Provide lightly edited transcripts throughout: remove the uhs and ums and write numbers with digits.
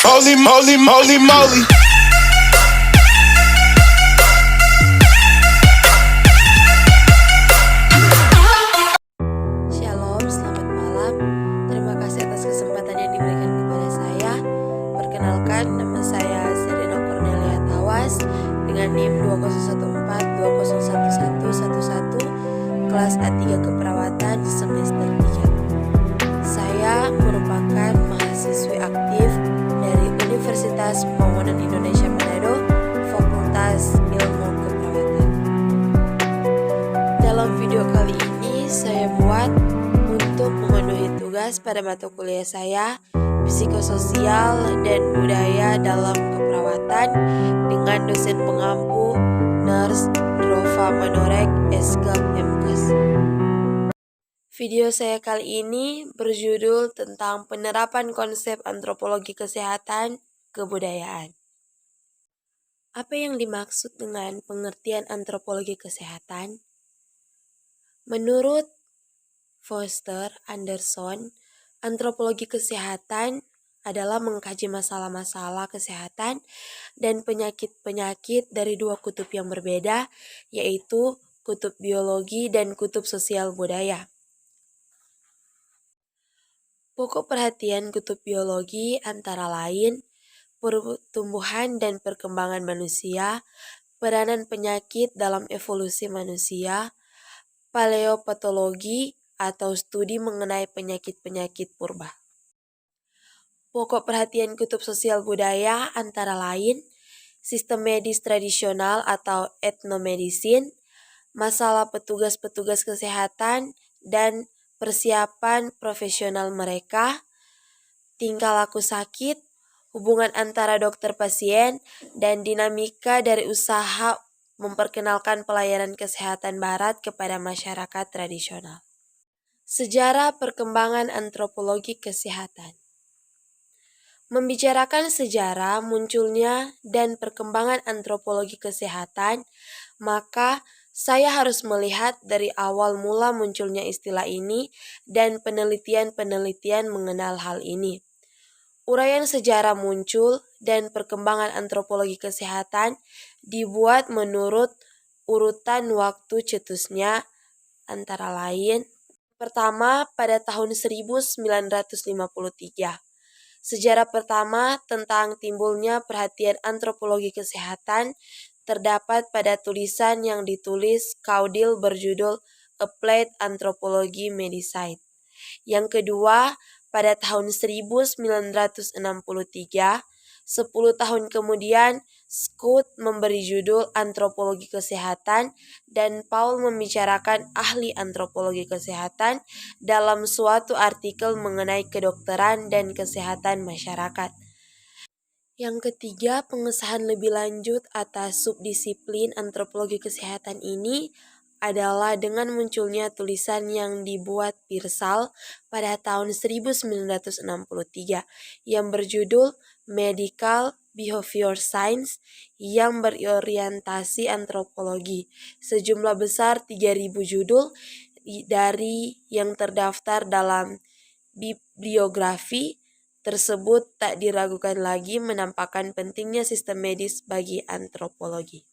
Holy moly, moly, moly. Shalom, selamat malam. Terima kasih atas kesempatan yang diberikan kepada saya. Perkenalkan, nama saya Serena Cornelia Tawas dengan NIM 201420111111 kelas A3 Keperawatan semester 3. Saya merupakan mahasiswi aktif dari Universitas Pembangunan Indonesia Manado, Fakultas Ilmu Keperawatan. Dalam video kali ini saya buat untuk memenuhi tugas pada mata kuliah saya Psikososial dan Budaya dalam Keperawatan dengan dosen pengampu Nurse Drova Manorek SK MKes. Video saya kali ini berjudul tentang penerapan konsep antropologi kesehatan kebudayaan. Apa yang dimaksud dengan pengertian antropologi kesehatan? Menurut Foster Anderson, antropologi kesehatan adalah mengkaji masalah-masalah kesehatan dan penyakit-penyakit dari dua kutub yang berbeda, yaitu kutub biologi dan kutub sosial budaya. Pokok perhatian kutub biologi antara lain pertumbuhan dan perkembangan manusia, peranan penyakit dalam evolusi manusia, paleopatologi atau studi mengenai penyakit-penyakit purba. Pokok perhatian kutub sosial budaya antara lain sistem medis tradisional atau etnomedicine, masalah petugas-petugas kesehatan dan persiapan profesional mereka, tingkah laku sakit, hubungan antara dokter pasien, dan dinamika dari usaha memperkenalkan pelayanan kesehatan barat kepada masyarakat tradisional. Sejarah perkembangan antropologi kesehatan. Membicarakan sejarah munculnya dan perkembangan antropologi kesehatan, maka saya harus melihat dari awal mula munculnya istilah ini dan penelitian-penelitian mengenal hal ini. Uraian sejarah muncul dan perkembangan antropologi kesehatan dibuat menurut urutan waktu cetusnya, antara lain. Pertama, pada tahun 1953. Sejarah pertama tentang timbulnya perhatian antropologi kesehatan terdapat pada tulisan yang ditulis Caudil berjudul Applied Anthropology Medicine. Yang kedua, pada tahun 1963, 10 tahun kemudian, Scott memberi judul Antropologi Kesehatan dan Paul membicarakan ahli antropologi kesehatan dalam suatu artikel mengenai kedokteran dan kesehatan masyarakat. Yang ketiga, pengesahan lebih lanjut atas subdisiplin antropologi kesehatan ini adalah dengan munculnya tulisan yang dibuat Pearsall pada tahun 1963 yang berjudul Medical Behavior Science yang berorientasi antropologi. Sejumlah besar 3.000 judul dari yang terdaftar dalam bibliografi tersebut tak diragukan lagi menampakkan pentingnya sistem medis bagi antropologi.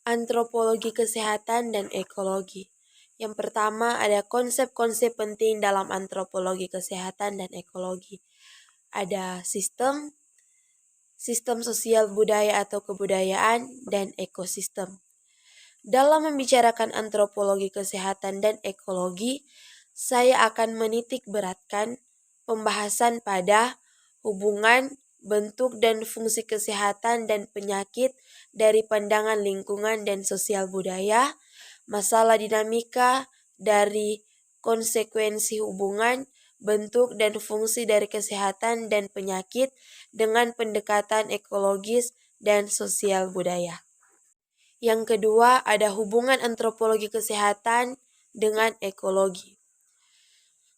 Antropologi kesehatan dan ekologi. Yang pertama ada konsep-konsep penting dalam antropologi kesehatan dan ekologi. Ada sistem sosial budaya atau kebudayaan, dan ekosistem. Dalam membicarakan antropologi kesehatan dan ekologi, saya akan menitik beratkan pembahasan pada hubungan, bentuk, dan fungsi kesehatan dan penyakit dari pandangan lingkungan dan sosial budaya, masalah dinamika dari konsekuensi hubungan, bentuk, dan fungsi dari kesehatan dan penyakit dengan pendekatan ekologis dan sosial budaya. Yang kedua, ada hubungan antropologi kesehatan dengan ekologi.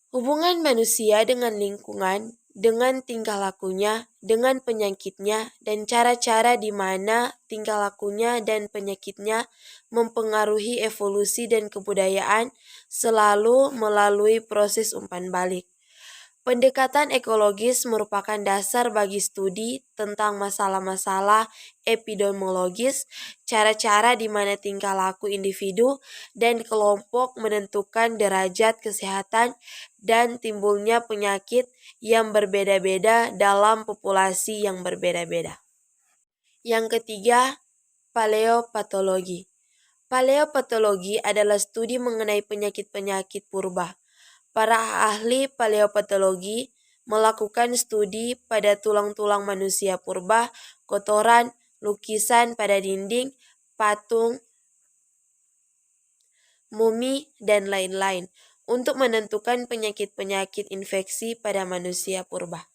Hubungan manusia dengan lingkungan, dengan tingkah lakunya, dengan penyakitnya, dan cara-cara di mana tingkah lakunya dan penyakitnya mempengaruhi evolusi dan kebudayaan selalu melalui proses umpan balik. Pendekatan ekologis merupakan dasar bagi studi tentang masalah-masalah epidemiologis, cara-cara di mana tingkah laku individu dan kelompok menentukan derajat kesehatan dan timbulnya penyakit yang berbeda-beda dalam populasi yang berbeda-beda. Yang ketiga, paleopatologi. Paleopatologi adalah studi mengenai penyakit-penyakit purba. Para ahli paleopatologi melakukan studi pada tulang-tulang manusia purba, kotoran, lukisan pada dinding, patung, mumi, dan lain-lain untuk menentukan penyakit-penyakit infeksi pada manusia purba.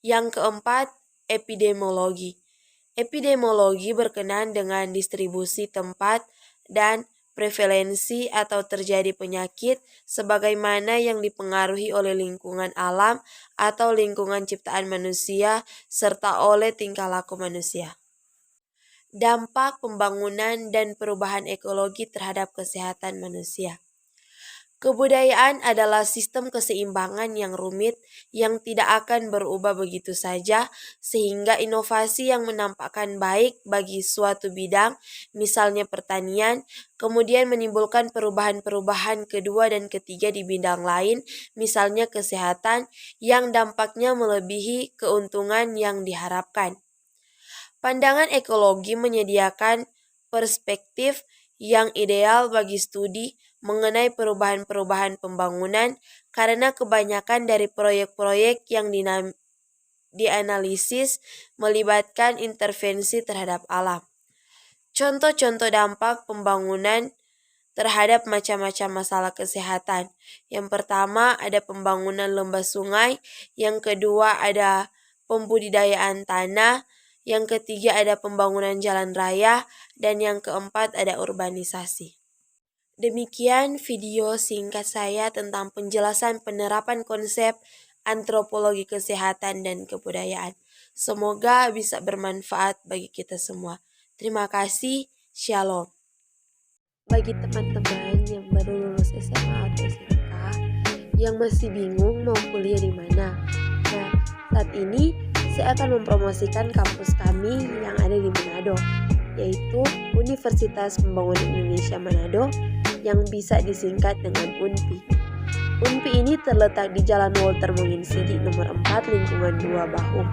Yang keempat, epidemiologi. Epidemiologi berkenaan dengan distribusi tempat dan prevalensi atau terjadi penyakit sebagaimana yang dipengaruhi oleh lingkungan alam atau lingkungan ciptaan manusia serta oleh tingkah laku manusia. Dampak pembangunan dan perubahan ekologi terhadap kesehatan manusia. Kebudayaan adalah sistem keseimbangan yang rumit yang tidak akan berubah begitu saja, sehingga inovasi yang menampakkan baik bagi suatu bidang, misalnya pertanian, kemudian menimbulkan perubahan-perubahan kedua dan ketiga di bidang lain, misalnya kesehatan, yang dampaknya melebihi keuntungan yang diharapkan. Pandangan ekologi menyediakan perspektif yang ideal bagi studi mengenai perubahan-perubahan pembangunan karena kebanyakan dari proyek-proyek yang dianalisis melibatkan intervensi terhadap alam. Contoh-contoh dampak pembangunan terhadap macam-macam masalah kesehatan. Yang pertama ada pembangunan lembah sungai, yang kedua ada pembudidayaan tanah, yang ketiga ada pembangunan jalan raya, dan yang keempat ada urbanisasi. Demikian video singkat saya tentang penjelasan penerapan konsep antropologi kesehatan dan kebudayaan. Semoga bisa bermanfaat bagi kita semua. Terima kasih, Shalom. Bagi teman-teman yang baru lulus SMA atau SMK yang masih bingung mau kuliah di mana, nah saat ini saya akan mempromosikan kampus kami yang ada di Manado, yaitu Universitas Pembangunan Indonesia Manado yang bisa disingkat dengan UNPI. UNPI ini terletak di Jalan Walter Monginsidi nomor 4 lingkungan 2 Bahum,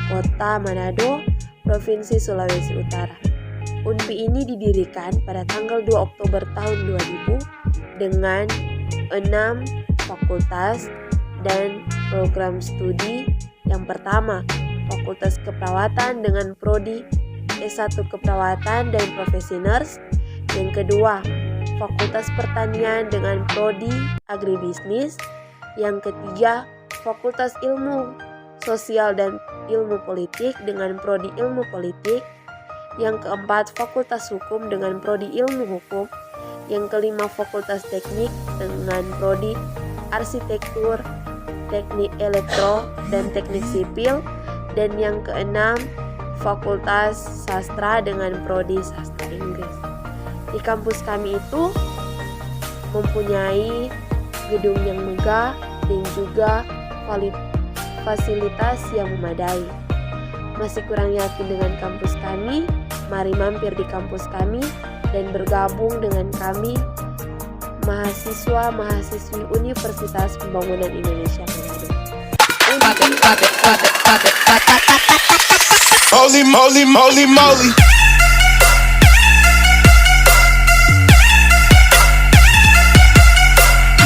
Kota Manado, Provinsi Sulawesi Utara. UNPI ini didirikan pada tanggal 2 Oktober tahun 2000 dengan 6 fakultas dan program studi. Yang pertama, Fakultas Keperawatan dengan prodi S1 Keperawatan dan Profesi Nurse. Yang kedua, Fakultas Pertanian dengan prodi Agribisnis. Yang ketiga, Fakultas Ilmu Sosial dan Ilmu Politik dengan prodi Ilmu Politik. Yang keempat, Fakultas Hukum dengan prodi Ilmu Hukum. Yang kelima, Fakultas Teknik dengan prodi Arsitektur, Teknik Elektro, dan Teknik Sipil. Dan yang keenam, Fakultas Sastra dengan prodi Sastra Inggris. Di kampus kami itu mempunyai gedung yang megah dan juga fasilitas yang memadai. Masih kurang yakin dengan kampus kami? Mari mampir di kampus kami dan bergabung dengan kami, mahasiswa-mahasiswi Universitas Pembangunan Indonesia Manado. Holy moly, moly, moly.